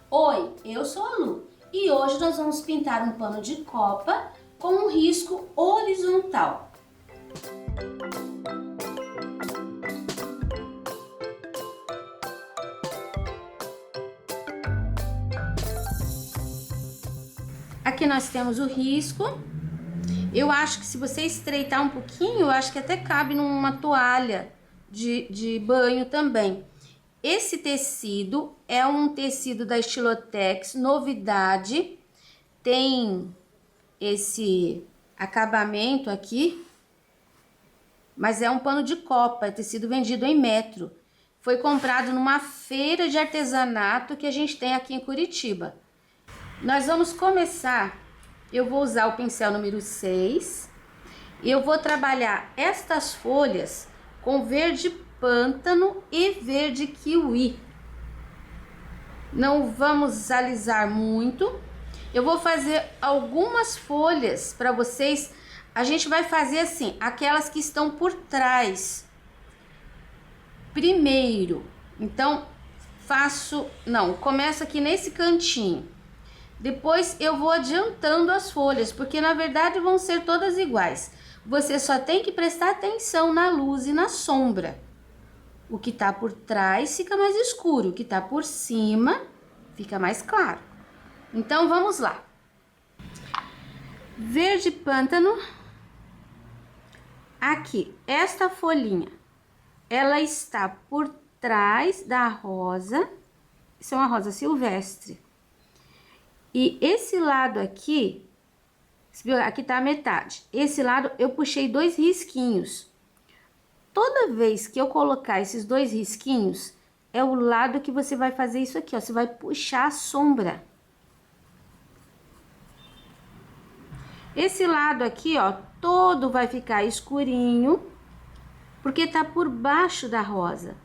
Oi, eu sou a Lu e hoje nós vamos pintar um pano de copa com um risco horizontal. Aqui nós temos o risco. Eu acho que se você estreitar um pouquinho, eu acho que até cabe numa toalha de banho também. Esse tecido é um tecido da Estilotex, novidade. Tem esse acabamento aqui, mas é um pano de copa, é tecido vendido em metro. Foi comprado numa feira de artesanato que a gente tem aqui em Curitiba. Nós vamos começar, eu vou usar o pincel número 6. E eu vou trabalhar estas folhas com verde pântano e verde kiwi. Não vamos alisar muito. Eu vou fazer algumas folhas para vocês. A gente vai fazer assim, aquelas que estão por trás primeiro. Então, começo aqui nesse cantinho. Depois eu vou adiantando as folhas, porque na verdade vão ser todas iguais. Você só tem que prestar atenção na luz e na sombra. O que tá por trás fica mais escuro, o que tá por cima fica mais claro. Então vamos lá. Verde pântano. Aqui, esta folhinha, ela está por trás da rosa. Isso é uma rosa silvestre. E esse lado aqui, aqui tá a metade. Esse lado eu puxei 2 risquinhos. Toda vez que eu colocar esses 2 risquinhos, é o lado que você vai fazer isso aqui, ó. Você vai puxar a sombra. Esse lado aqui, ó, todo vai ficar escurinho, porque tá por baixo da rosa.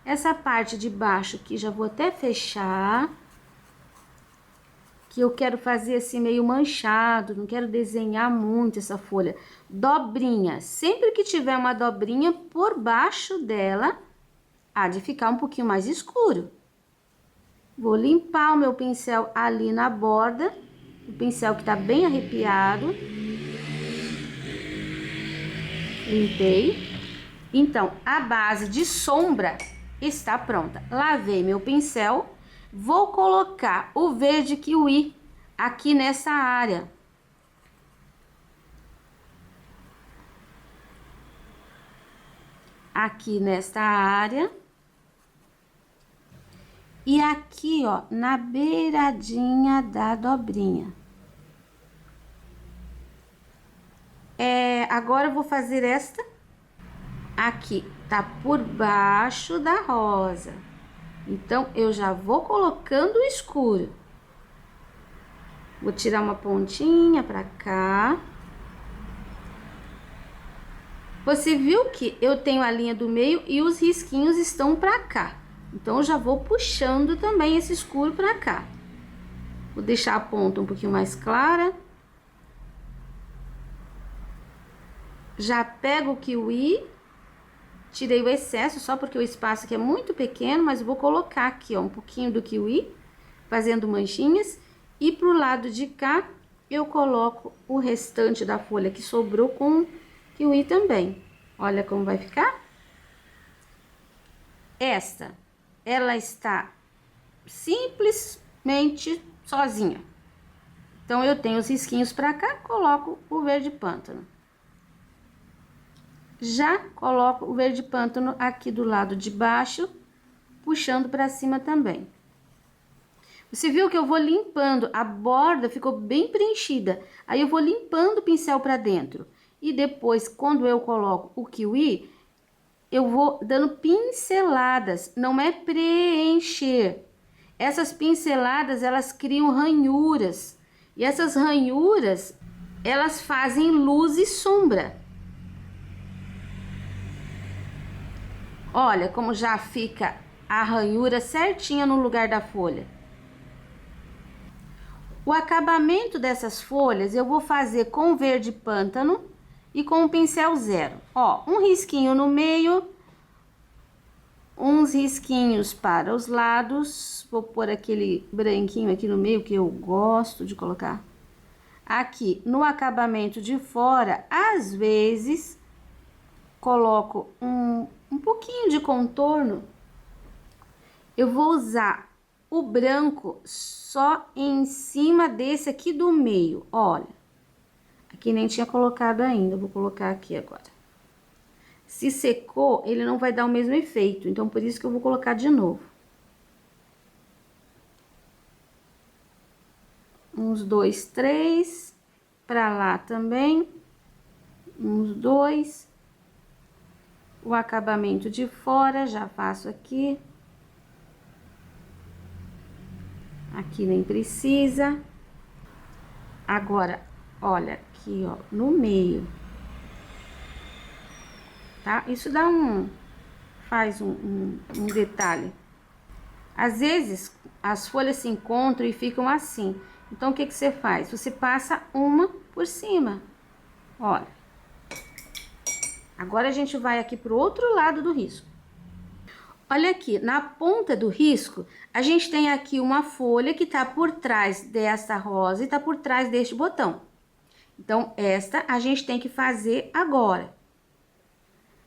Essa parte de baixo aqui, já vou até fechar. Que eu quero fazer assim meio manchado, não quero desenhar muito essa folha. Dobrinha, sempre que tiver uma dobrinha por baixo dela, há de ficar um pouquinho mais escuro. Vou limpar o meu pincel ali na borda, o pincel que tá bem arrepiado. Limpei. Então, a base de sombra está pronta. Lavei meu pincel. Vou colocar o verde kiwi aqui nessa área. Aqui nesta área. E aqui, ó, na beiradinha da dobrinha. Agora eu vou fazer esta. Aqui, tá por baixo da rosa. Então, eu já vou colocando o escuro. Vou tirar uma pontinha pra cá. Você viu que eu tenho a linha do meio e os risquinhos estão pra cá. Então, eu já vou puxando também esse escuro pra cá. Vou deixar a ponta um pouquinho mais clara. Já pego o kiwi. Tirei o excesso, só porque o espaço aqui é muito pequeno, mas vou colocar aqui, ó, um pouquinho do kiwi, fazendo manchinhas. E pro lado de cá, eu coloco o restante da folha que sobrou com kiwi também. Olha como vai ficar. Ela está simplesmente sozinha. Então, eu tenho os risquinhos pra cá, coloco o verde pântano. Já coloco o verde pântano aqui do lado de baixo, puxando para cima também. Você viu que eu vou limpando, a borda ficou bem preenchida. Aí eu vou limpando o pincel para dentro. E depois, quando eu coloco o kiwi, eu vou dando pinceladas, não é preencher. Essas pinceladas, elas criam ranhuras. E essas ranhuras, elas fazem luz e sombra. Olha como já fica a ranhura certinha no lugar da folha. O acabamento dessas folhas eu vou fazer com verde pântano e com o pincel 0. Ó, um risquinho no meio, uns risquinhos para os lados. Vou pôr aquele branquinho aqui no meio que eu gosto de colocar. Aqui no acabamento de fora, às vezes, coloco um pouquinho de contorno. Eu vou usar o branco só em cima desse aqui do meio, olha. Aqui nem tinha colocado ainda, vou colocar aqui agora. Se secou, ele não vai dar o mesmo efeito, então por isso que eu vou colocar de novo. Uns 2, 3, pra lá também, uns 2. O acabamento de fora, já faço aqui. Aqui nem precisa. Agora, olha aqui, ó, no meio. Tá? Isso dá faz um detalhe. Às vezes, as folhas se encontram e ficam assim. Então, o que que você faz? Você passa uma por cima. Olha. Agora, a gente vai aqui pro outro lado do risco. Olha aqui, na ponta do risco, a gente tem aqui uma folha que tá por trás dessa rosa e tá por trás deste botão. Então, esta a gente tem que fazer agora.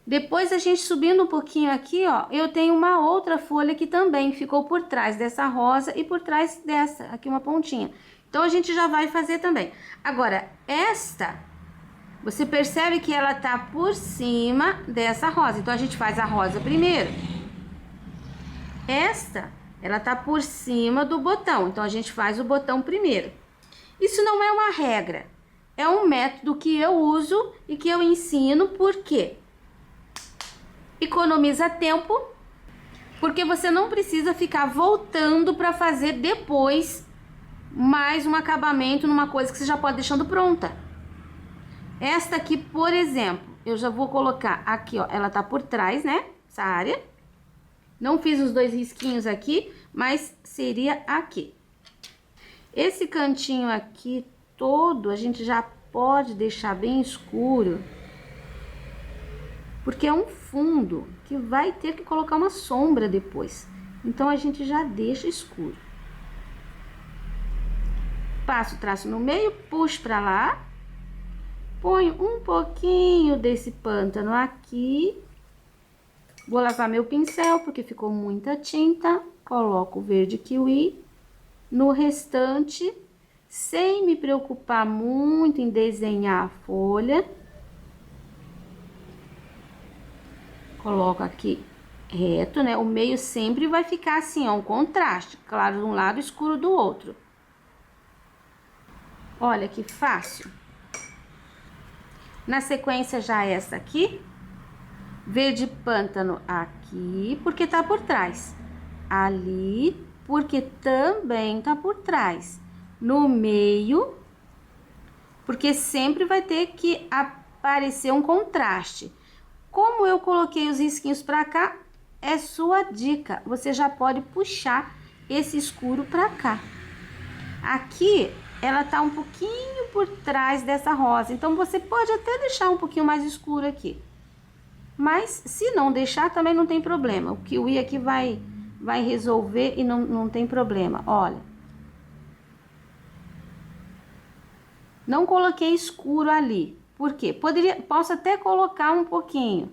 Depois, a gente subindo um pouquinho aqui, ó, eu tenho uma outra folha que também ficou por trás dessa rosa e por trás dessa, aqui uma pontinha. Então, a gente já vai fazer também. Agora, esta, você percebe que ela tá por cima dessa rosa. Então, a gente faz a rosa primeiro. Esta, ela tá por cima do botão. Então, a gente faz o botão primeiro. Isso não é uma regra. É um método que eu uso e que eu ensino, por quê? Economiza tempo, porque você não precisa ficar voltando para fazer depois mais um acabamento numa coisa que você já pode deixando pronta. Esta aqui, por exemplo, eu já vou colocar aqui, ó, ela tá por trás, né, essa área. Não fiz os 2 risquinhos aqui, mas seria aqui. Esse cantinho aqui todo, a gente já pode deixar bem escuro, porque é um fundo que vai ter que colocar uma sombra depois. Então, a gente já deixa escuro. Passo o traço no meio, puxo pra lá. Ponho um pouquinho desse pântano aqui. Vou lavar meu pincel, porque ficou muita tinta. Coloco o verde kiwi no restante, sem me preocupar muito em desenhar a folha. Coloco aqui reto, né? O meio sempre vai ficar assim, ó, um contraste, claro de um lado, escuro do outro. Olha que fácil. Na sequência, já essa aqui, verde pântano aqui, porque tá por trás. Ali, porque também tá por trás. No meio, porque sempre vai ter que aparecer um contraste. Como eu coloquei os risquinhos pra cá, é sua dica. Você já pode puxar esse escuro pra cá. Aqui, ela tá um pouquinho por trás dessa rosa. Então, você pode até deixar um pouquinho mais escuro aqui. Mas, se não deixar, também não tem problema. O kiwi aqui vai resolver e não tem problema. Olha. Não coloquei escuro ali. Por quê? Posso até colocar um pouquinho.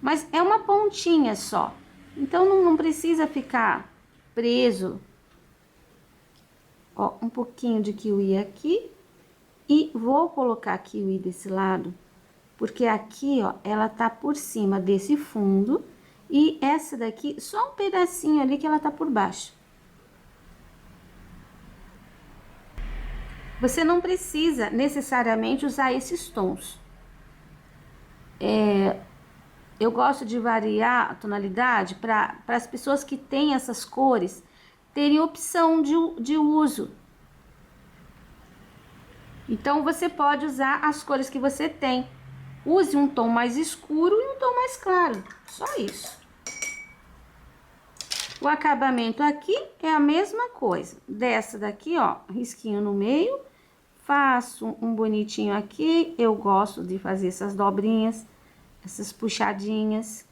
Mas é uma pontinha só. Então, não precisa ficar preso. Ó, um pouquinho de kiwi aqui. E vou colocar kiwi desse lado. Porque aqui, ó, ela tá por cima desse fundo. E essa daqui, só um pedacinho ali que ela tá por baixo. Você não precisa necessariamente usar esses tons. Eu gosto de variar a tonalidade para as pessoas que têm essas cores terem opção de uso. Então, você pode usar as cores que você tem. Use um tom mais escuro e um tom mais claro. Só isso. O acabamento aqui é a mesma coisa. Dessa daqui, ó, risquinho no meio. Faço um bonitinho aqui. Eu gosto de fazer essas dobrinhas, essas puxadinhas.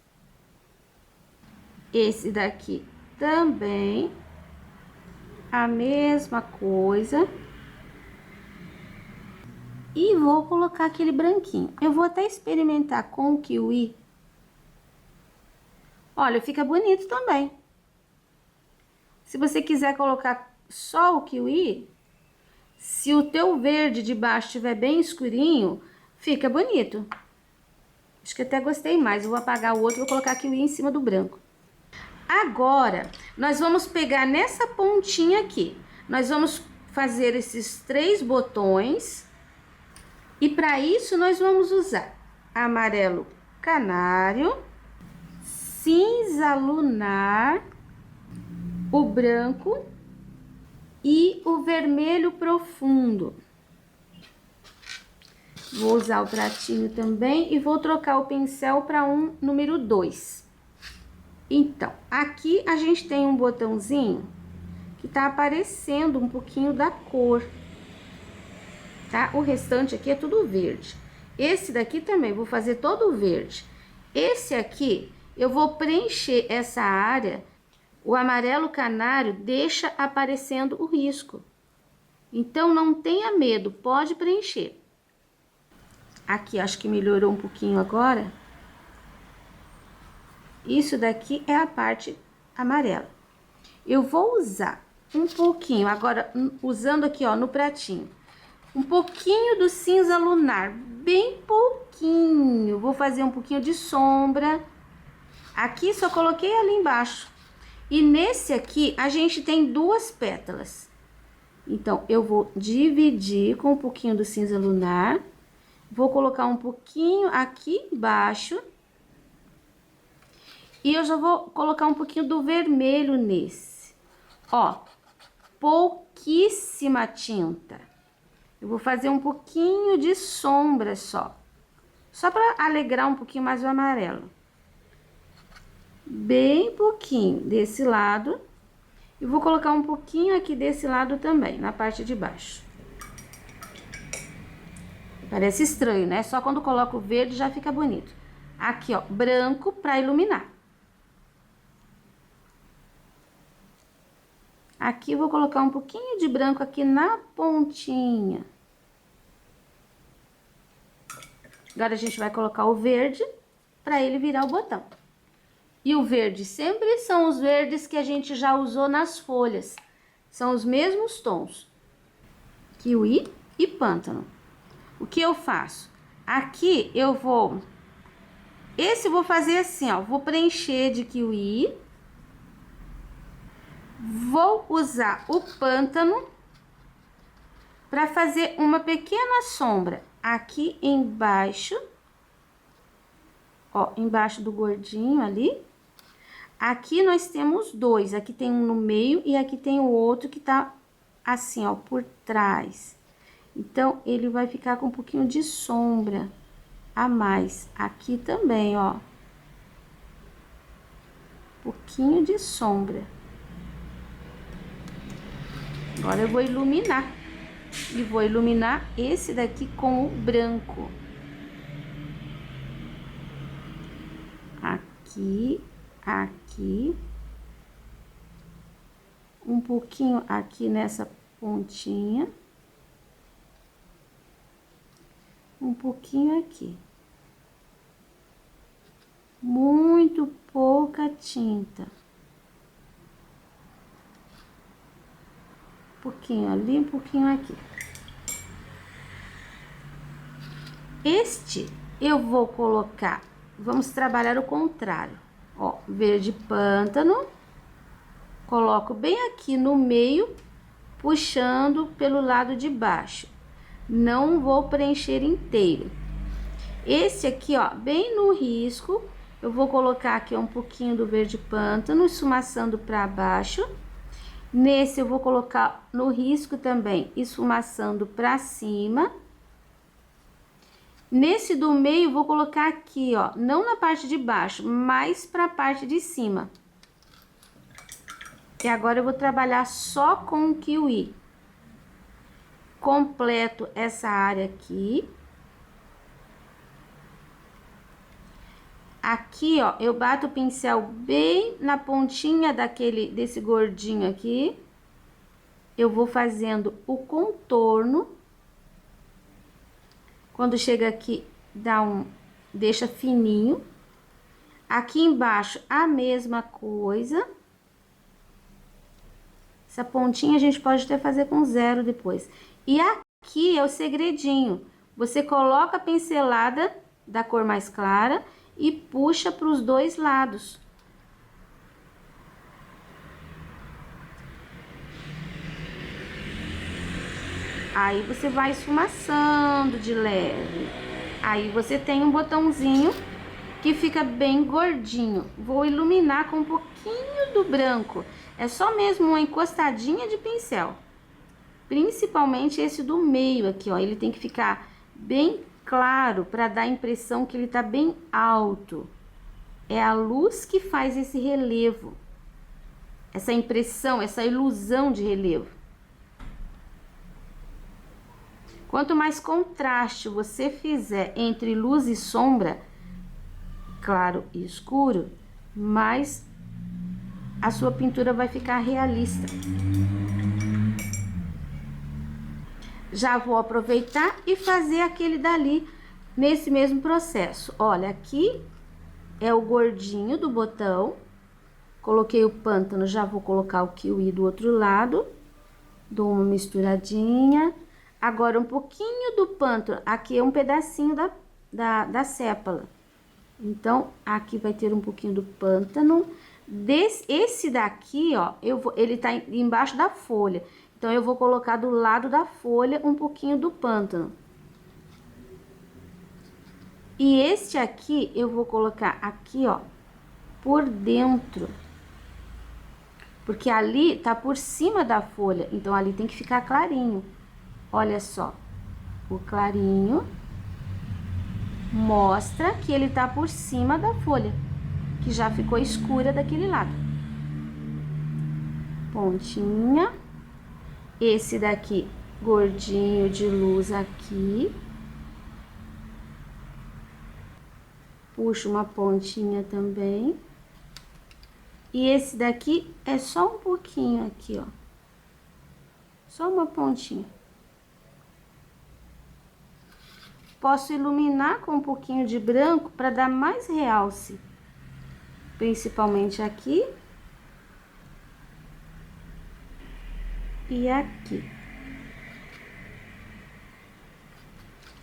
Esse daqui também, a mesma coisa. E vou colocar aquele branquinho. Eu vou até experimentar com o kiwi. Olha, fica bonito também. Se você quiser colocar só o kiwi, se o teu verde de baixo estiver bem escurinho, fica bonito. Acho que até gostei mais. Eu vou apagar o outro e vou colocar kiwi em cima do branco. Agora, nós vamos pegar nessa pontinha aqui. Nós vamos fazer esses 3 botões. E para isso, nós vamos usar amarelo canário, cinza lunar, o branco e o vermelho profundo. Vou usar o pratinho também e vou trocar o pincel para um número 2. Então, aqui a gente tem um botãozinho que tá aparecendo um pouquinho da cor, tá? O restante aqui é tudo verde. Esse daqui também vou fazer todo verde. Esse aqui eu vou preencher essa área. O amarelo canário deixa aparecendo o risco. Então, não tenha medo, pode preencher. Aqui, acho que melhorou um pouquinho agora. Isso daqui é a parte amarela. Eu vou usar um pouquinho, agora, usando aqui, ó, no pratinho. Um pouquinho do cinza lunar, bem pouquinho. Vou fazer um pouquinho de sombra. Aqui, só coloquei ali embaixo. E nesse aqui, a gente tem 2 pétalas. Então, eu vou dividir com um pouquinho do cinza lunar. Vou colocar um pouquinho aqui embaixo. E eu já vou colocar um pouquinho do vermelho nesse. Ó, pouquíssima tinta. Eu vou fazer um pouquinho de sombra só. Só para alegrar um pouquinho mais o amarelo. Bem pouquinho desse lado. E vou colocar um pouquinho aqui desse lado também, na parte de baixo. Parece estranho, né? Só quando coloco o verde já fica bonito. Aqui, ó, branco para iluminar. Aqui vou colocar um pouquinho de branco aqui na pontinha. Agora a gente vai colocar o verde para ele virar o botão. E o verde sempre são os verdes que a gente já usou nas folhas. São os mesmos tons. Kiwi e pântano. O que eu faço? Aqui eu vou... Esse eu vou fazer assim, ó. Vou preencher de kiwi. Vou usar o pântano para fazer uma pequena sombra aqui embaixo. Ó, embaixo do gordinho ali. Aqui nós temos 2. Aqui tem um no meio e aqui tem o outro que tá assim, ó, por trás. Então, ele vai ficar com um pouquinho de sombra a mais. Aqui também, ó. Pouquinho de sombra. Agora eu vou iluminar. E vou iluminar esse daqui com o branco. Aqui, aqui. Um pouquinho aqui nessa pontinha. Um pouquinho aqui. Muito pouca tinta. Um pouquinho ali, um pouquinho aqui. Este eu vou colocar, vamos trabalhar o contrário. Ó, verde pântano. Coloco bem aqui no meio, puxando pelo lado de baixo. Não vou preencher inteiro. Esse aqui, ó, bem no risco, eu vou colocar aqui um pouquinho do verde pântano, esfumaçando para baixo. Nesse eu vou colocar no risco também, esfumaçando para cima. Nesse do meio, vou colocar aqui, ó, não na parte de baixo, mas para a parte de cima. E agora eu vou trabalhar só com o kiwi. Completo essa área aqui. Aqui, ó, eu bato o pincel bem na pontinha desse gordinho aqui. Eu vou fazendo o contorno. Quando chega aqui, deixa fininho. Aqui embaixo, a mesma coisa. Essa pontinha a gente pode até fazer com 0 depois. E aqui é o segredinho. Você coloca a pincelada da cor mais clara e puxa para os dois lados. Aí você vai esfumaçando de leve. Aí você tem um botãozinho que fica bem gordinho. Vou iluminar com um pouquinho do branco. É só mesmo uma encostadinha de pincel. Principalmente esse do meio aqui, ó. Ele tem que ficar bem claro para dar a impressão que ele tá bem alto. É a luz que faz esse relevo. Essa impressão, essa ilusão de relevo. Quanto mais contraste você fizer entre luz e sombra, claro e escuro, mais a sua pintura vai ficar realista. Já vou aproveitar e fazer aquele dali nesse mesmo processo. Olha, aqui é o gordinho do botão. Coloquei o pântano, já vou colocar o kiwi do outro lado. Dou uma misturadinha. Agora, um pouquinho do pântano. Aqui é um pedacinho da sépala. Então, aqui vai ter um pouquinho do pântano. Esse daqui, ó, ele tá embaixo da folha. Então, eu vou colocar do lado da folha um pouquinho do pântano. E este aqui, eu vou colocar aqui, ó, por dentro. Porque ali tá por cima da folha, então ali tem que ficar clarinho. Olha só, o clarinho mostra que ele tá por cima da folha, que já ficou escura daquele lado. Pontinha. Esse daqui, gordinho de luz aqui. Puxo uma pontinha também. E esse daqui é só um pouquinho aqui, ó. Só uma pontinha. Posso iluminar com um pouquinho de branco para dar mais realce. Principalmente aqui. E aqui.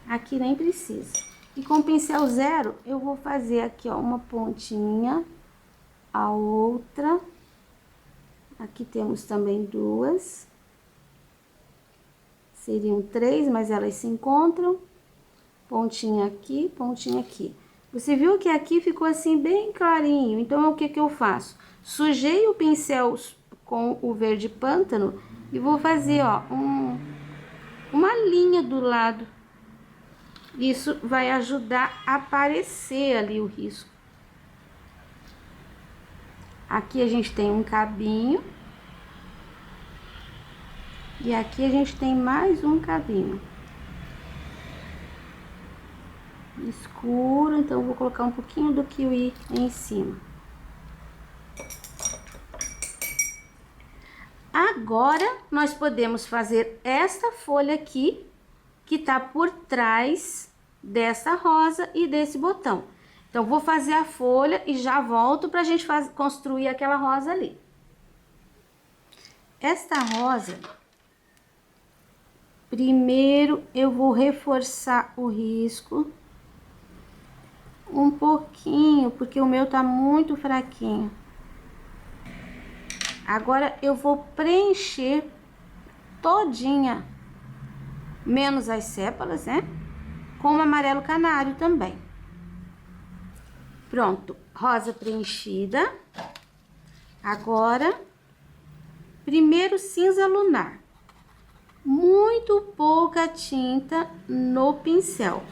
Aqui nem precisa. E com o pincel 0, eu vou fazer aqui, ó, uma pontinha, a outra. Aqui temos também 2. Seriam 3, mas elas se encontram. Pontinha aqui, pontinha aqui. Você viu que aqui ficou assim bem clarinho. Então, o que que eu faço? Sujei o pincel com o verde pântano e vou fazer, ó, uma linha do lado. Isso vai ajudar a aparecer ali o risco. Aqui a gente tem um cabinho. E aqui a gente tem mais um cabinho. Escuro, então eu vou colocar um pouquinho do kiwi em cima. Agora, nós podemos fazer esta folha aqui, que tá por trás dessa rosa e desse botão. Então, vou fazer a folha e já volto pra gente construir aquela rosa ali. Esta rosa, primeiro eu vou reforçar o risco um pouquinho, porque o meu tá muito fraquinho. Agora, eu vou preencher todinha, menos as sépalas, né? Com o amarelo canário também. Pronto, rosa preenchida. Agora, primeiro cinza lunar. Muito pouca tinta no pincel.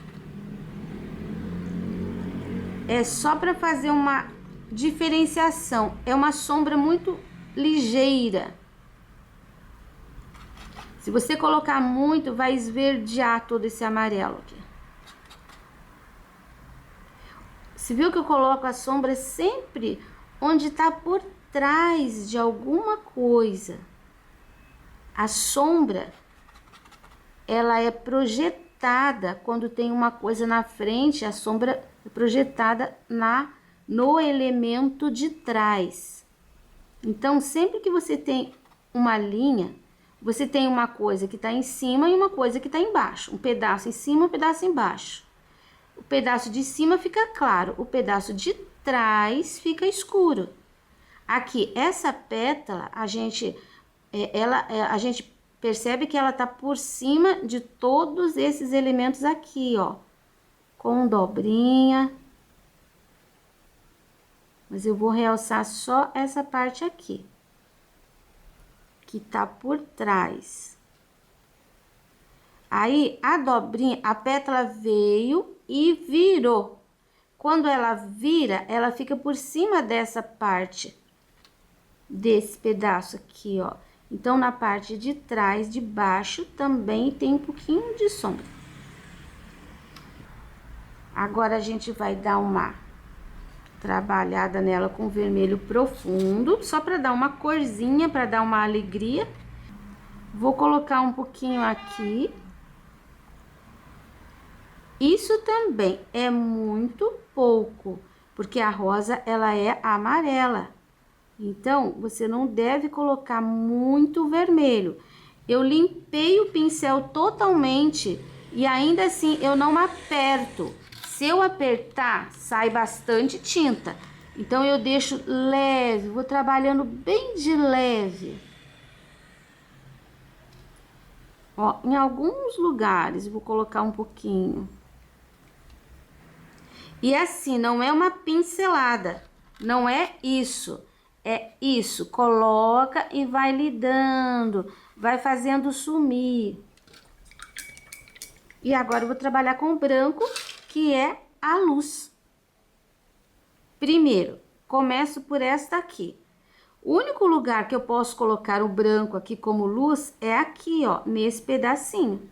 É só para fazer uma diferenciação. É uma sombra muito ligeira. Se você colocar muito, vai esverdear todo esse amarelo aqui. Você viu que eu coloco a sombra sempre onde tá por trás de alguma coisa. A sombra, ela é projetada quando tem uma coisa na frente, a sombra é projetada no elemento de trás. Então, sempre que você tem uma linha, você tem uma coisa que está em cima e uma coisa que está embaixo. Um pedaço em cima, um pedaço embaixo. O pedaço de cima fica claro, o pedaço de trás fica escuro. Aqui, essa pétala, a gente percebe que ela tá por cima de todos esses elementos aqui, ó. Com dobrinha. Mas eu vou realçar só essa parte aqui, que tá por trás. Aí, a dobrinha, a pétala veio e virou. Quando ela vira, ela fica por cima dessa parte, desse pedaço aqui, ó. Então, na parte de trás, de baixo, também tem um pouquinho de sombra. Agora, a gente vai dar uma trabalhada nela com vermelho profundo, só para dar uma corzinha, para dar uma alegria. Vou colocar um pouquinho aqui. Isso também é muito pouco, porque a rosa, ela é amarela. Então, você não deve colocar muito vermelho. Eu limpei o pincel totalmente e ainda assim eu não aperto. Se eu apertar, sai bastante tinta. Então, eu deixo leve, vou trabalhando bem de leve. Ó, em alguns lugares, vou colocar um pouquinho. E assim, não é uma pincelada, não é isso. É isso, coloca e vai lidando, vai fazendo sumir. E agora eu vou trabalhar com o branco, que é a luz. Primeiro, começo por esta aqui. O único lugar que eu posso colocar o branco aqui como luz é aqui, ó, nesse pedacinho.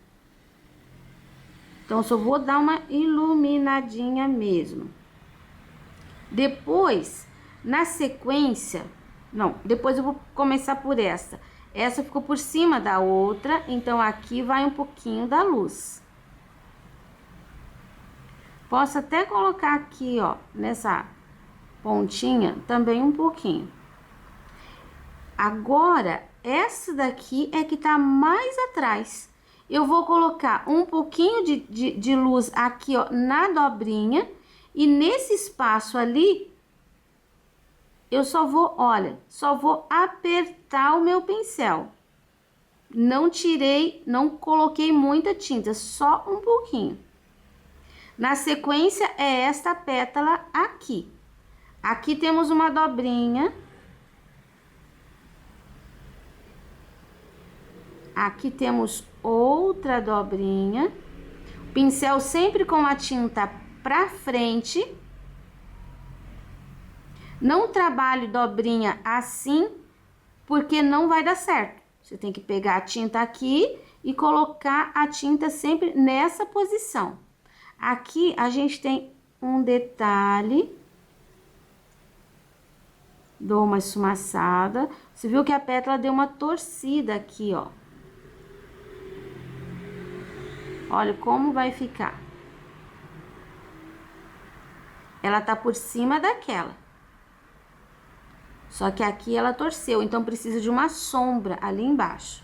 Então, só vou dar uma iluminadinha mesmo. Depois, na sequência, não, depois eu vou começar por essa. Essa ficou por cima da outra, então aqui vai um pouquinho da luz. Posso até colocar aqui, ó, nessa pontinha, também um pouquinho. Agora, essa daqui é que tá mais atrás. Eu vou colocar um pouquinho de luz aqui, ó, na dobrinha. E nesse espaço ali, eu só vou, olha, só vou apertar o meu pincel. Não tirei, não coloquei muita tinta, só um pouquinho. Na sequência, é esta pétala aqui. Aqui temos uma dobrinha. Aqui temos outra dobrinha. Pincel sempre com a tinta pra frente. Não trabalhe dobrinha assim, porque não vai dar certo. Você tem que pegar a tinta aqui e colocar a tinta sempre nessa posição. Aqui a gente tem um detalhe. Dou uma esfumaçada. Você viu que a pétala deu uma torcida aqui, ó. Olha como vai ficar. Ela tá por cima daquela. Só que aqui ela torceu, então precisa de uma sombra ali embaixo.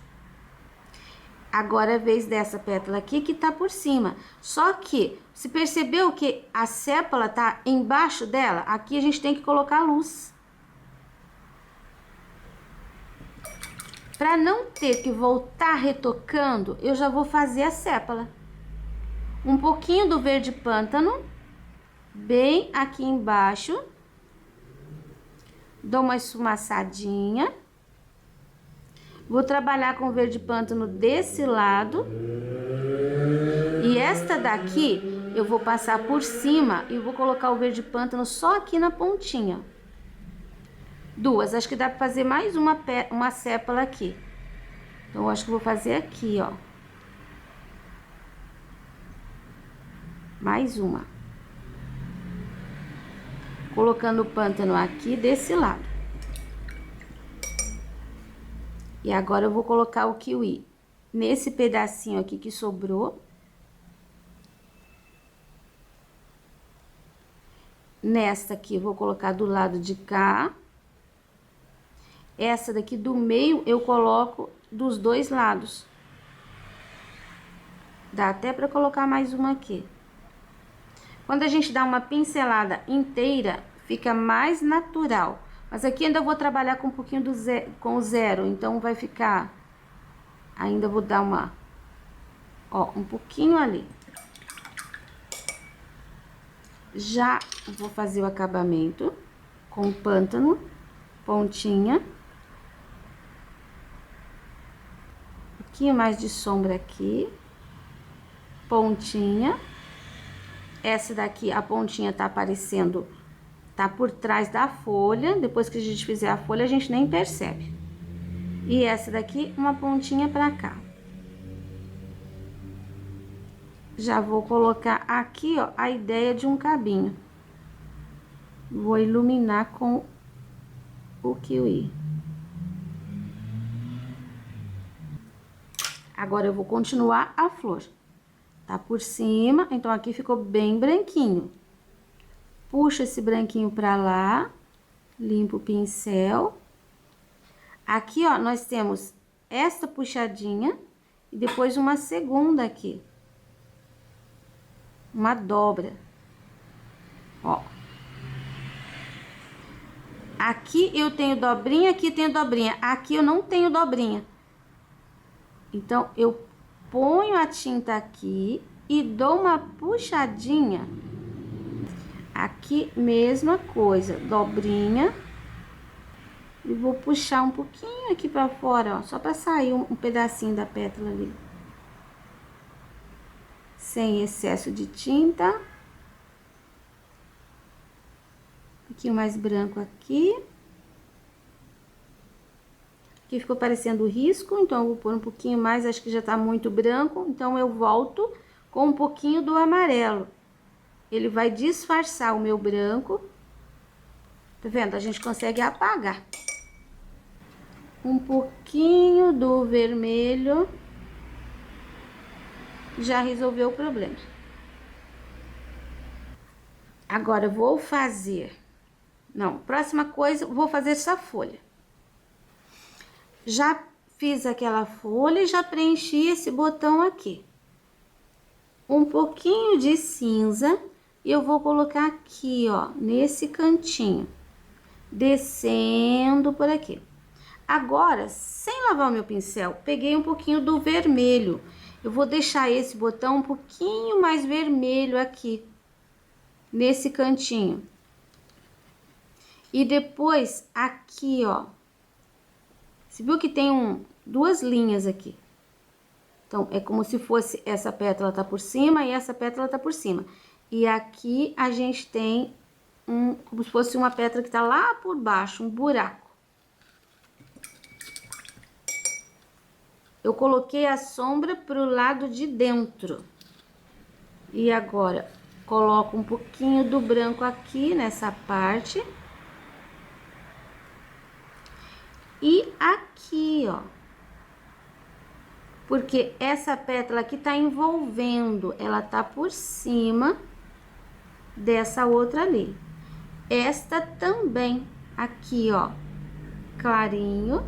Agora é a vez dessa pétala aqui que tá por cima. Só que, você percebeu que a sépala tá embaixo dela? Aqui a gente tem que colocar a luz. Para não ter que voltar retocando, eu já vou fazer a sépala. Um pouquinho do verde pântano, bem aqui embaixo. Dou uma esfumaçadinha. Vou trabalhar com o verde pântano desse lado. E esta daqui, eu vou passar por cima e vou colocar o verde pântano só aqui na pontinha. Duas, acho que dá pra fazer mais uma sépala aqui. Então, eu acho que eu vou fazer aqui, ó. Mais uma. colocando o pântano aqui desse lado. E agora eu vou colocar o kiwi nesse pedacinho aqui que sobrou. Nesta aqui eu vou colocar do lado de cá. Essa daqui do meio eu coloco dos dois lados. Dá até pra colocar mais uma aqui. Quando a gente dá uma pincelada inteira, fica mais natural. Mas aqui ainda vou trabalhar com um pouquinho com o zero, então vai ficar... Ainda vou dar uma... Ó, um pouquinho ali. Já vou fazer o acabamento com o pântano, pontinha. Um pouquinho mais de sombra aqui. Pontinha. Essa daqui, a pontinha tá aparecendo... Tá por trás da folha, depois que a gente fizer a folha, a gente nem percebe. E essa daqui, uma pontinha pra cá. Já vou colocar aqui, ó, a ideia de um cabinho. Vou iluminar com o kiwi. Agora, eu vou continuar a flor. Tá por cima, então aqui ficou bem branquinho. Puxa esse branquinho pra lá, limpa o pincel. Aqui, ó, nós temos esta puxadinha e depois uma segunda aqui. Uma dobra. Ó. Aqui eu tenho dobrinha, aqui eu tenho dobrinha. Aqui eu não tenho dobrinha. Então, eu ponho a tinta aqui e dou uma puxadinha. Aqui, mesma coisa, dobrinha. E vou puxar um pouquinho aqui pra fora, ó, só pra sair um pedacinho da pétala ali. Sem excesso de tinta. Um pouquinho mais branco aqui. Aqui ficou parecendo risco, então eu vou pôr um pouquinho mais, acho que já tá muito branco. Então, eu volto com um pouquinho do amarelo. Ele vai disfarçar o meu branco. Tá vendo? A gente consegue apagar. Um pouquinho do vermelho. Já resolveu o problema. Agora, eu vou fazer... Não, próxima coisa, vou fazer essa folha. Já fiz aquela folha e já preenchi esse botão aqui. Um pouquinho de cinza... E eu vou colocar aqui, ó, nesse cantinho, descendo por aqui. Agora, sem lavar o meu pincel, peguei um pouquinho do vermelho. Eu vou deixar esse botão um pouquinho mais vermelho aqui, nesse cantinho. E depois, aqui, ó, você viu que tem duas linhas aqui? Então, é como se fosse essa pétala tá por cima e essa pétala tá por cima. E aqui a gente tem como se fosse uma pétala que tá lá por baixo, um buraco. Eu coloquei a sombra pro lado de dentro. E agora, coloco um pouquinho do branco aqui nessa parte. E aqui, ó. Porque essa pétala aqui tá envolvendo, ela tá por cima dessa outra ali. Esta também, aqui, ó, clarinho.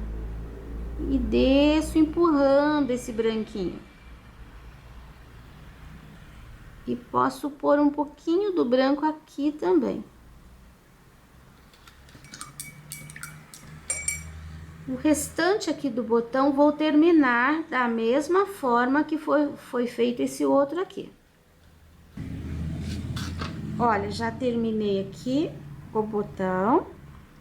E desço empurrando esse branquinho. E posso pôr um pouquinho do branco aqui também. O restante aqui do botão vou terminar da mesma forma que foi feito esse outro aqui. Olha, já terminei aqui o botão.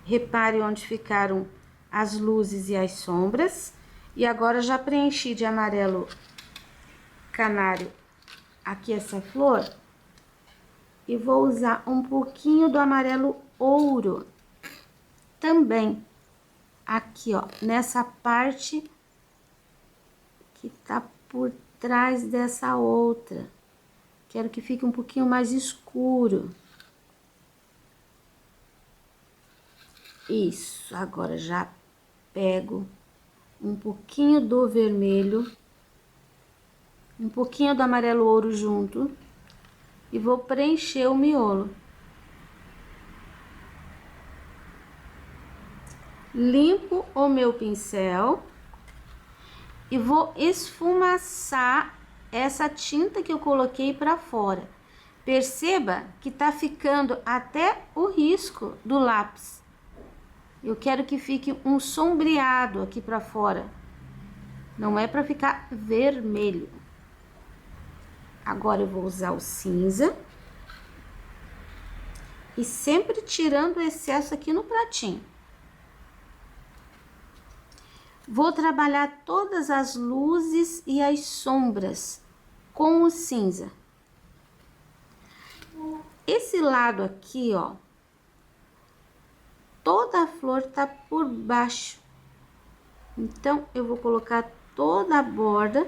Repare onde ficaram as luzes e as sombras. E agora já preenchi de amarelo canário aqui essa flor. E vou usar um pouquinho do amarelo ouro também. Aqui, ó, nessa parte que tá por trás dessa outra. Quero que fique um pouquinho mais escuro. Isso, agora já pego um pouquinho do vermelho, um pouquinho do amarelo ouro junto e vou preencher o miolo. Limpo o meu pincel e vou esfumaçar essa tinta que eu coloquei para fora. Perceba que tá ficando até o risco do lápis. Eu quero que fique um sombreado aqui para fora. Não é para ficar vermelho. Agora eu vou usar o cinza. E sempre tirando o excesso aqui no pratinho. Vou trabalhar todas as luzes e as sombras com o cinza. Esse lado aqui, ó, toda a flor tá por baixo. Então, eu vou colocar toda a borda,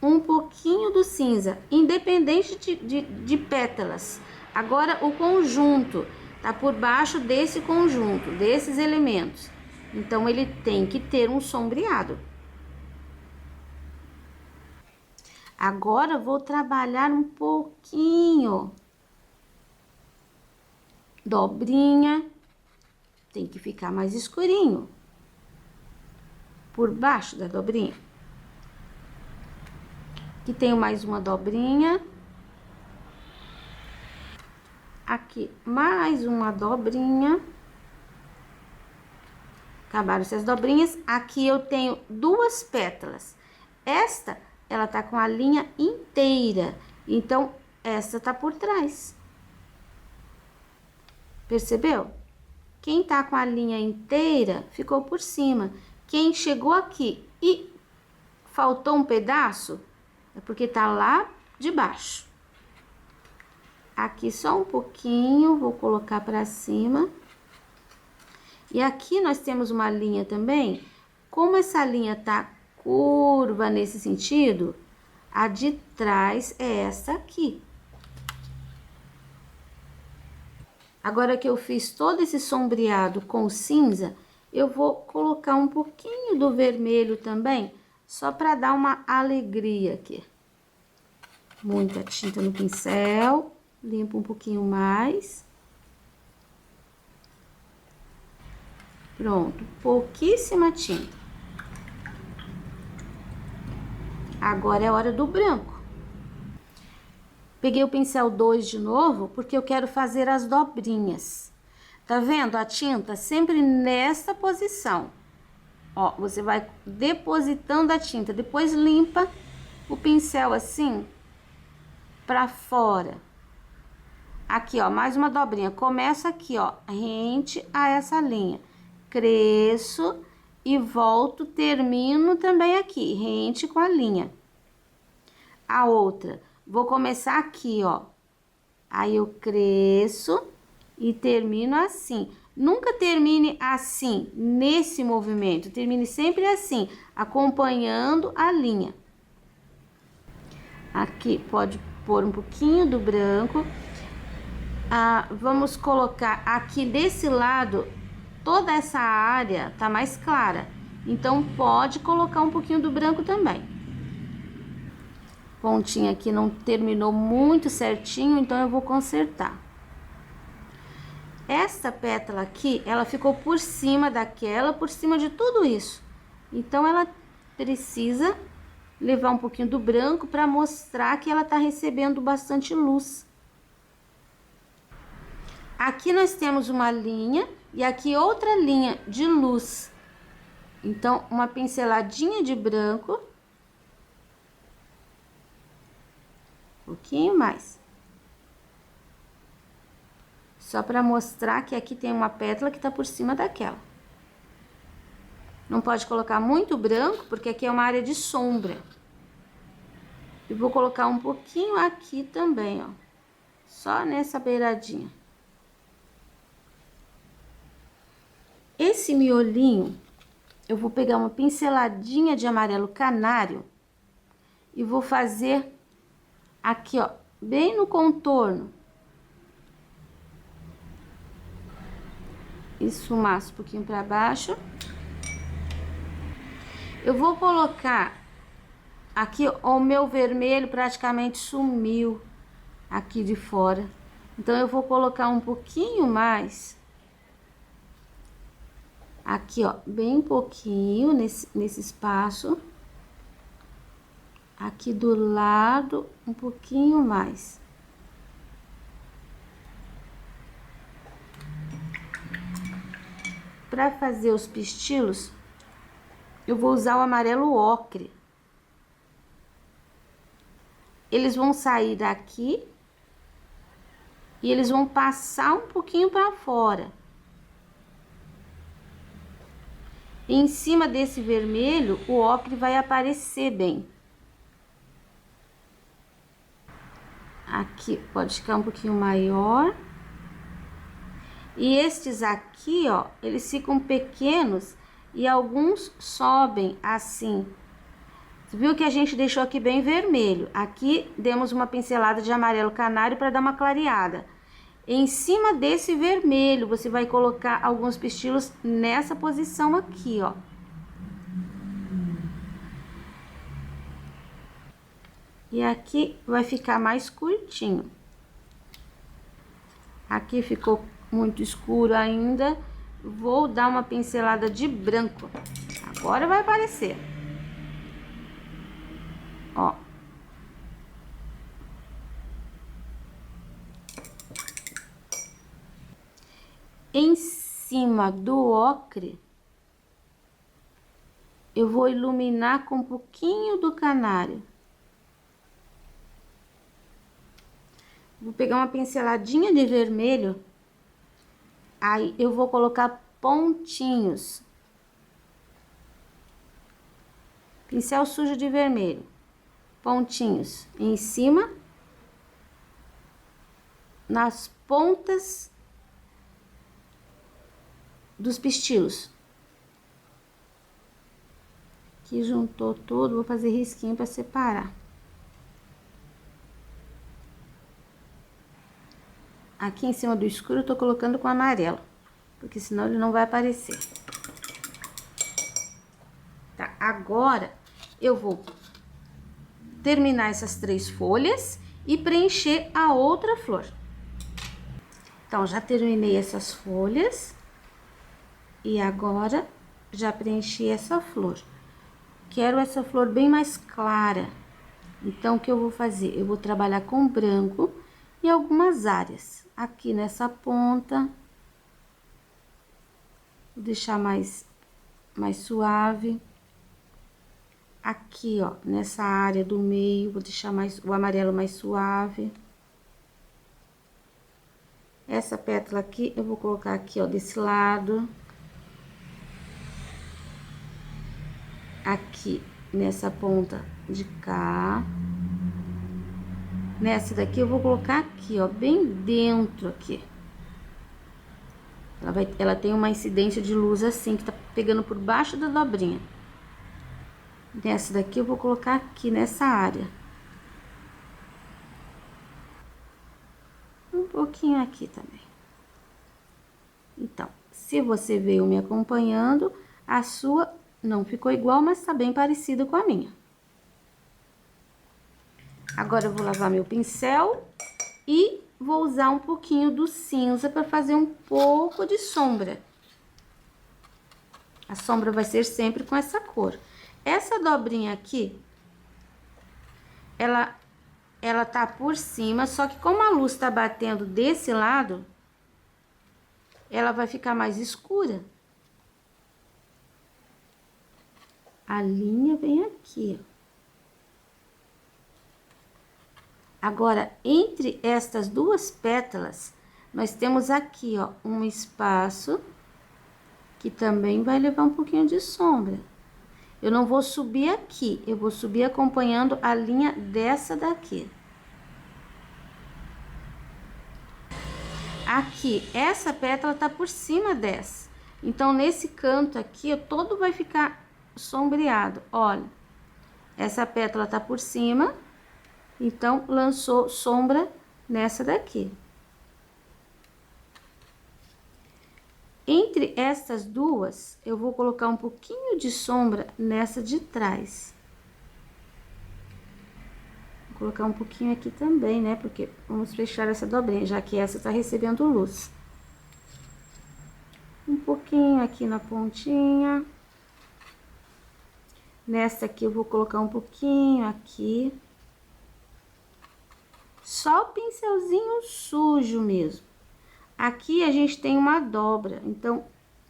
um pouquinho do cinza, independente de pétalas. Agora, o conjunto tá por baixo desse conjunto, desses elementos. Então, ele tem que ter um sombreado. Agora, vou trabalhar um pouquinho. Dobrinha. Tem que ficar mais escurinho. Por baixo da dobrinha. Aqui tenho mais uma dobrinha. Aqui, mais uma dobrinha. Acabaram-se as dobrinhas. Aqui eu tenho duas pétalas. Esta, ela tá com a linha inteira. Então, essa tá por trás. Percebeu? Quem tá com a linha inteira, ficou por cima. Quem chegou aqui e faltou um pedaço, é porque tá lá de baixo. Aqui só um pouquinho, vou colocar pra cima. E aqui nós temos uma linha também. Como essa linha tá curva nesse sentido, a de trás é essa aqui. Agora que eu fiz todo esse sombreado com cinza, eu vou colocar um pouquinho do vermelho também, só para dar uma alegria aqui. Muita tinta no pincel, limpo um pouquinho mais. Pronto, pouquíssima tinta. Agora é hora do branco. Peguei o pincel 2 de novo, porque eu quero fazer as dobrinhas. Tá vendo a tinta sempre nesta posição? Ó, você vai depositando a tinta, depois limpa o pincel assim pra fora. Aqui, ó, mais uma dobrinha. Começo aqui, ó, rente a essa linha. Cresço e volto, termino também aqui, rente com a linha. A outra, vou começar aqui, ó. Aí eu cresço e termino assim. Nunca termine assim, nesse movimento. Termine sempre assim, acompanhando a linha. Aqui pode pôr um pouquinho do branco. Vamos colocar aqui desse lado, toda essa área tá mais clara. Então, pode colocar um pouquinho do branco também. Pontinha aqui não terminou muito certinho, então eu vou consertar. Essa pétala aqui, ela ficou por cima daquela, por cima de tudo isso. Então, ela precisa levar um pouquinho do branco para mostrar que ela tá recebendo bastante luz. Aqui nós temos uma linha e aqui outra linha de luz. Então, uma pinceladinha de branco. Um pouquinho mais. Só para mostrar que aqui tem uma pétala que tá por cima daquela. Não pode colocar muito branco, porque aqui é uma área de sombra. E vou colocar um pouquinho aqui também, ó. Só nessa beiradinha. Esse miolinho, eu vou pegar uma pinceladinha de amarelo canário e vou fazer aqui, ó, bem no contorno. esfumar um pouquinho para baixo. Eu vou colocar aqui, o meu vermelho praticamente sumiu aqui de fora. Então, eu vou colocar um pouquinho mais. Aqui, ó, bem pouquinho nesse espaço. Aqui do lado, um pouquinho mais. Para fazer os pistilos, eu vou usar o amarelo ocre. Eles vão sair daqui e eles vão passar um pouquinho para fora. E em cima desse vermelho, o ocre vai aparecer bem. Aqui pode ficar um pouquinho maior. E estes aqui, ó, eles ficam pequenos e alguns sobem assim. Você viu que a gente deixou aqui bem vermelho? Aqui demos uma pincelada de amarelo canário para dar uma clareada. Em cima desse vermelho, você vai colocar alguns pistilos nessa posição aqui, ó. E aqui vai ficar mais curtinho. Aqui ficou muito escuro ainda. Vou dar uma pincelada de branco. Agora vai aparecer. Ó. Em cima do ocre, eu vou iluminar com um pouquinho do canário. Vou pegar uma pinceladinha de vermelho. Aí, eu vou colocar pontinhos. Pincel sujo de vermelho. Pontinhos em cima. Nas pontas dos pistilos. Aqui juntou tudo, vou fazer risquinho para separar. Aqui em cima do escuro eu tô colocando com amarelo, porque senão ele não vai aparecer. Tá, agora eu vou terminar essas 3 folhas e preencher a outra flor. Então, já terminei essas folhas e agora já preenchi essa flor. Quero essa flor bem mais clara. Então, o que eu vou fazer? Eu vou trabalhar com branco em algumas áreas. Aqui nessa ponta, vou deixar mais suave. Aqui, ó, nessa área do meio, vou deixar o amarelo mais suave. Essa pétala aqui, eu vou colocar aqui, ó, desse lado. Aqui, nessa ponta de cá. Nessa daqui, eu vou colocar aqui, ó, bem dentro aqui. Ela tem uma incidência de luz assim, que tá pegando por baixo da dobrinha. Nessa daqui, eu vou colocar aqui, nessa área. Um pouquinho aqui também. Então, se você veio me acompanhando, a sua não ficou igual, mas tá bem parecida com a minha. Agora, eu vou lavar meu pincel e vou usar um pouquinho do cinza para fazer um pouco de sombra. A sombra vai ser sempre com essa cor. Essa dobrinha aqui, ela tá por cima, só que como a luz tá batendo desse lado, ela vai ficar mais escura. A linha vem aqui, ó. Agora, entre estas duas pétalas, nós temos aqui, ó, um espaço que também vai levar um pouquinho de sombra. Eu não vou subir aqui, eu vou subir acompanhando a linha dessa daqui. Aqui, essa pétala tá por cima dessa. Então, nesse canto aqui, todo vai ficar sombreado. Olha, essa pétala tá por cima, então, lançou sombra nessa daqui. Entre Entre estas duas, eu vou colocar um pouquinho de sombra nessa de trás. Vou colocar um pouquinho aqui também, né? Porque vamos fechar essa dobrinha, já que essa tá recebendo luz. Um pouquinho aqui na pontinha. Nessa aqui eu vou colocar um pouquinho aqui. Só o pincelzinho sujo mesmo. Aqui a gente tem uma dobra, então,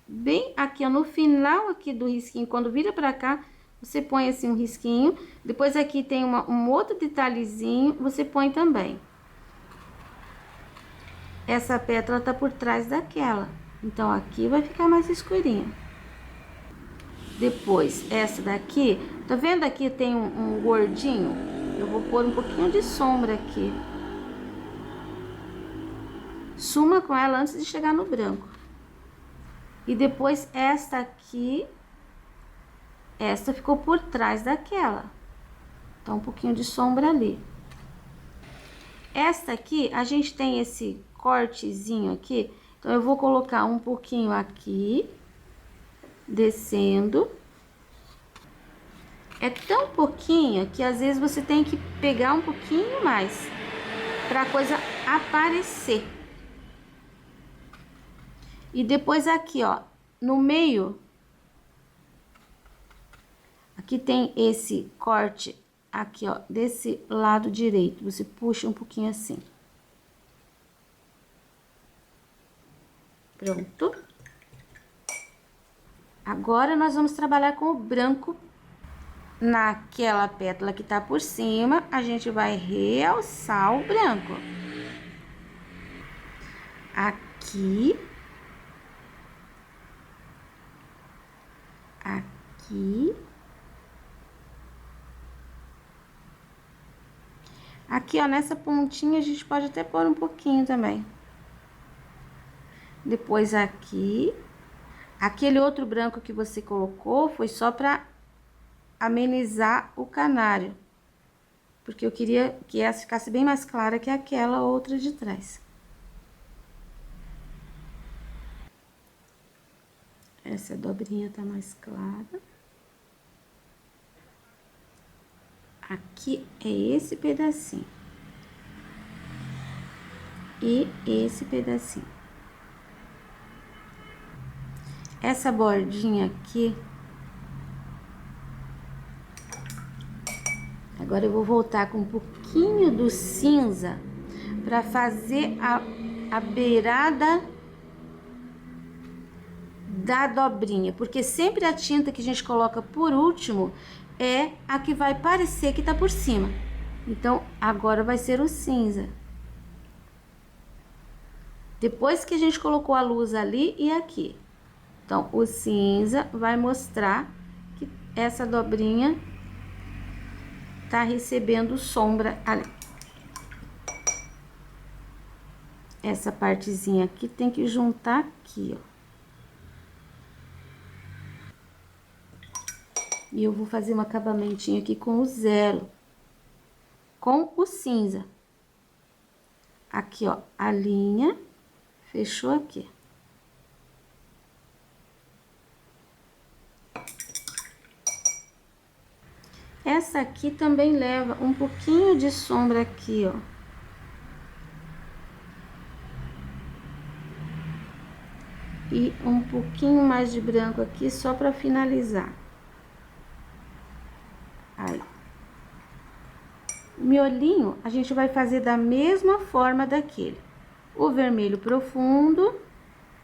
bem aqui, ó, no final aqui do risquinho, quando vira pra cá, você põe assim um risquinho. Depois aqui tem um outro detalhezinho, você põe também. Essa pétala tá por trás daquela, então aqui vai ficar mais escurinho. Depois, essa daqui, tá vendo aqui tem um gordinho? Eu vou pôr um pouquinho de sombra aqui. Suma com ela antes de chegar no branco. E depois esta aqui, esta ficou por trás daquela. Então, um pouquinho de sombra ali. Esta aqui, a gente tem esse cortezinho aqui, então eu vou colocar um pouquinho aqui, descendo. É tão pouquinho que às vezes você tem que pegar um pouquinho mais, pra coisa aparecer. E depois aqui, ó, no meio, aqui tem esse corte aqui, ó, desse lado direito. Você puxa um pouquinho assim. Pronto. Agora, nós vamos trabalhar com o branco. Naquela pétala que tá por cima, a gente vai realçar o branco. Aqui. Aqui. Aqui, ó, nessa pontinha, a gente pode até pôr um pouquinho também. Depois aqui. Aquele outro branco que você colocou foi só pra amenizar o canário. Porque eu queria que essa ficasse bem mais clara que aquela outra de trás. Essa dobrinha tá mais clara. Aqui é esse pedacinho. E esse pedacinho. Essa bordinha aqui. Agora eu vou voltar com um pouquinho do cinza pra fazer a beirada da dobrinha, porque sempre a tinta que a gente coloca por último é a que vai parecer que tá por cima. Então, agora vai ser o cinza. Depois que a gente colocou a luz ali e aqui. Então, o cinza vai mostrar que essa dobrinha tá recebendo sombra ali. Essa partezinha aqui tem que juntar aqui, ó. E eu vou fazer um acabamentinho aqui com o zero, com o cinza. Aqui, ó, a linha fechou aqui. Essa aqui também leva um pouquinho de sombra aqui, ó. E um pouquinho mais de branco aqui, só pra finalizar. Aí. O miolinho, a gente vai fazer da mesma forma daquele. O vermelho profundo,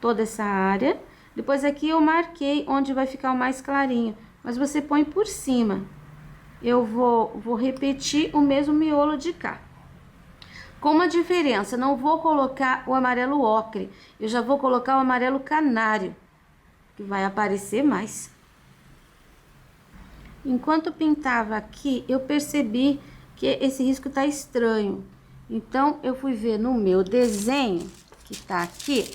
toda essa área. Depois aqui eu marquei onde vai ficar o mais clarinho, mas você põe por cima. Eu vou repetir o mesmo miolo de cá. Com uma diferença, não vou colocar o amarelo ocre, eu já vou colocar o amarelo canário, que vai aparecer mais. Enquanto pintava aqui, eu percebi que esse risco tá estranho. Então, eu fui ver no meu desenho, que tá aqui.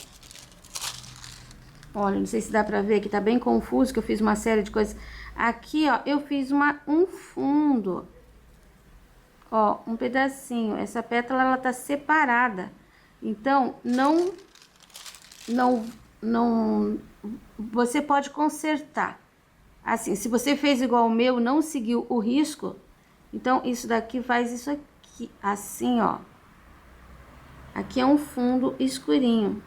Olha, não sei se dá pra ver, que tá bem confuso, que eu fiz uma série de coisas. Aqui, ó, eu fiz um fundo. Ó, um pedacinho. Essa pétala, ela tá separada. Então, não você pode consertar. Assim, se você fez igual o meu, não seguiu o risco, então isso daqui faz isso aqui, assim, ó. Aqui é um fundo escurinho.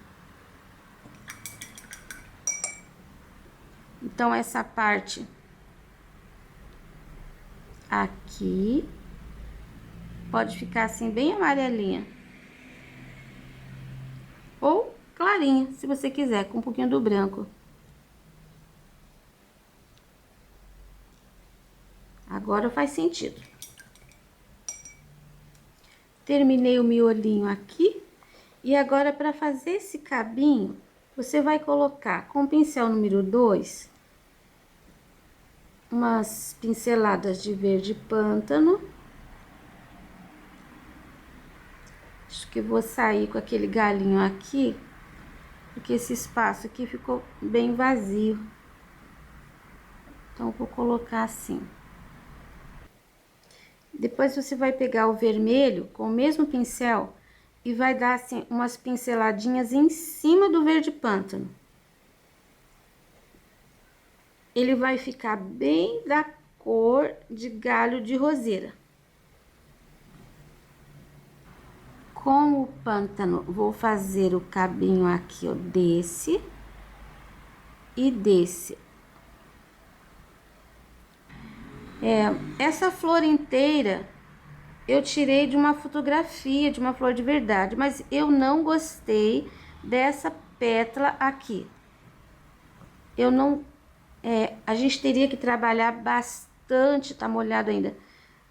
Então, essa parte aqui pode ficar assim, bem amarelinha. Ou clarinha, se você quiser, com um pouquinho do branco. Agora faz sentido. Terminei o miolinho aqui. E agora, para fazer esse cabinho, você vai colocar com o pincel número 2, umas pinceladas de verde pântano. Acho que vou sair com aquele galinho aqui, porque esse espaço aqui ficou bem vazio. Então, eu vou colocar assim. Depois, você vai pegar o vermelho com o mesmo pincel e vai dar, assim, umas pinceladinhas em cima do verde pântano. Ele vai ficar bem da cor de galho de roseira. Com o pântano, vou fazer o cabinho aqui, ó, desse e desse. Essa flor inteira eu tirei de uma fotografia de uma flor de verdade, mas eu não gostei dessa pétala aqui. Eu não... a gente teria que trabalhar bastante, tá molhado ainda.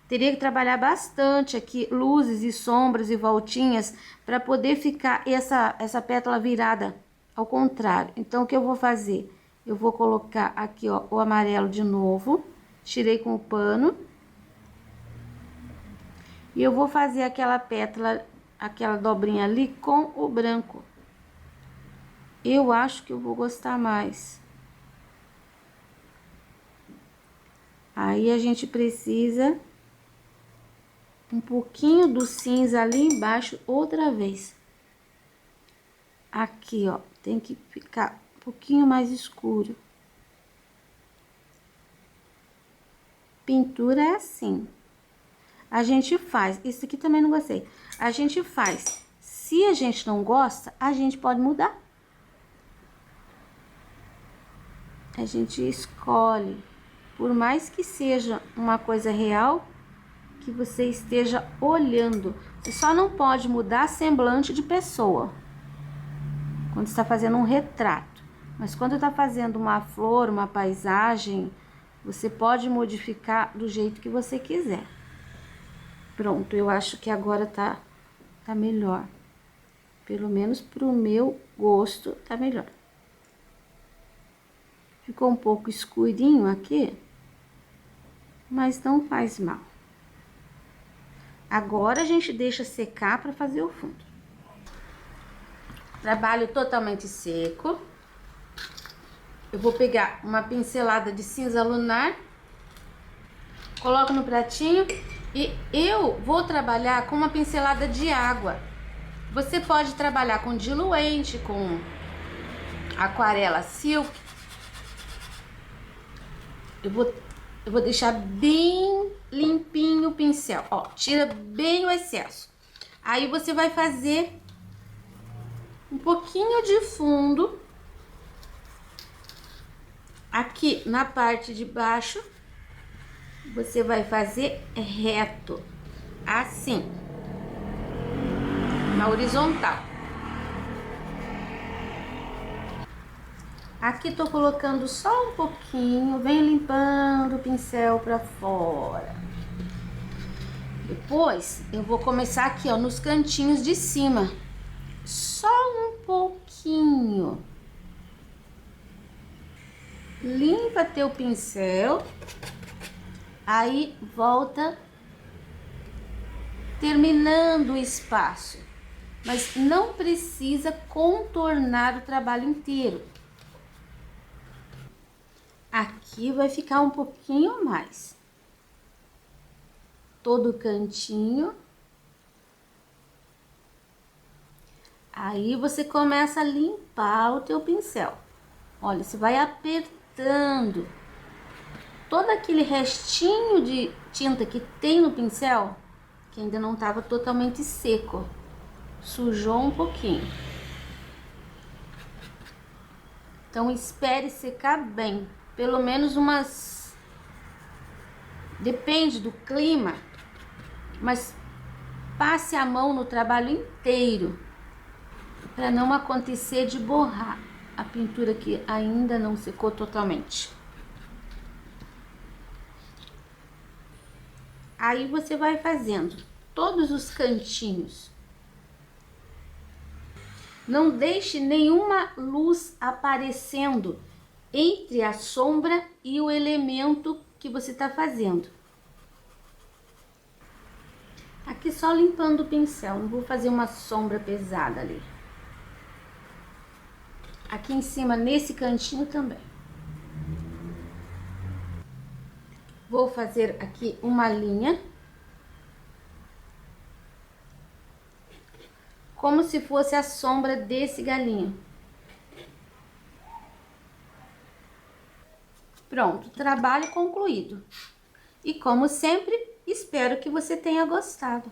Teria que trabalhar bastante aqui, luzes e sombras e voltinhas, para poder ficar essa pétala virada ao contrário. Então, o que eu vou fazer? Eu vou colocar aqui, ó, o amarelo de novo, tirei com o pano. E eu vou fazer aquela pétala, aquela dobrinha ali com o branco. Eu acho que eu vou gostar mais. Aí, a gente precisa um pouquinho do cinza ali embaixo outra vez. Aqui, ó, tem que ficar um pouquinho mais escuro. Pintura é assim. A gente faz, isso aqui também não gostei. A gente faz. Se a gente não gosta, a gente pode mudar. A gente escolhe. Por mais que seja uma coisa real, que você esteja olhando. Você só não pode mudar semblante de pessoa. Quando está fazendo um retrato. Mas quando está fazendo uma flor, uma paisagem, você pode modificar do jeito que você quiser. Pronto, eu acho que agora tá melhor. Pelo menos pro meu gosto, tá melhor. Ficou um pouco escurinho aqui, mas não faz mal. Agora, a gente deixa secar para fazer o fundo. Trabalho totalmente seco. Eu vou pegar uma pincelada de cinza lunar, coloco no pratinho e eu vou trabalhar com uma pincelada de água. Você pode trabalhar com diluente, com aquarela silk. Eu vou deixar bem limpinho o pincel, ó, tira bem o excesso. Aí você vai fazer um pouquinho de fundo aqui na parte de baixo. Você vai fazer reto, assim, na horizontal. Aqui tô colocando só um pouquinho, venho limpando o pincel pra fora. Depois, eu vou começar aqui, ó, nos cantinhos de cima. Só um pouquinho. Limpa teu pincel. Aí, volta terminando o espaço. Mas não precisa contornar o trabalho inteiro. Aqui vai ficar um pouquinho mais. Todo cantinho. Aí, você começa a limpar o teu pincel. Olha, você vai apertando todo aquele restinho de tinta que tem no pincel, que ainda não estava totalmente seco, sujou um pouquinho. Então espere secar bem, pelo menos umas, depende do clima, mas passe a mão no trabalho inteiro, para não acontecer de borrar a pintura que ainda não secou totalmente. Aí você vai fazendo todos os cantinhos. Não deixe nenhuma luz aparecendo entre a sombra e o elemento que você está fazendo. Aqui só limpando o pincel, não vou fazer uma sombra pesada ali. Aqui em cima, nesse cantinho também. Vou fazer aqui uma linha, como se fosse a sombra desse galinho. Pronto, trabalho concluído. E como sempre, espero que você tenha gostado.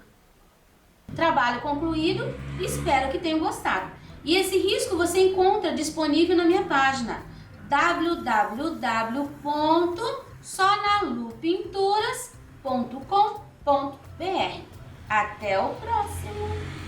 Trabalho concluído, espero que tenham gostado. E esse risco você encontra disponível na minha página www.sonalupinturas.com.br. Até o próximo!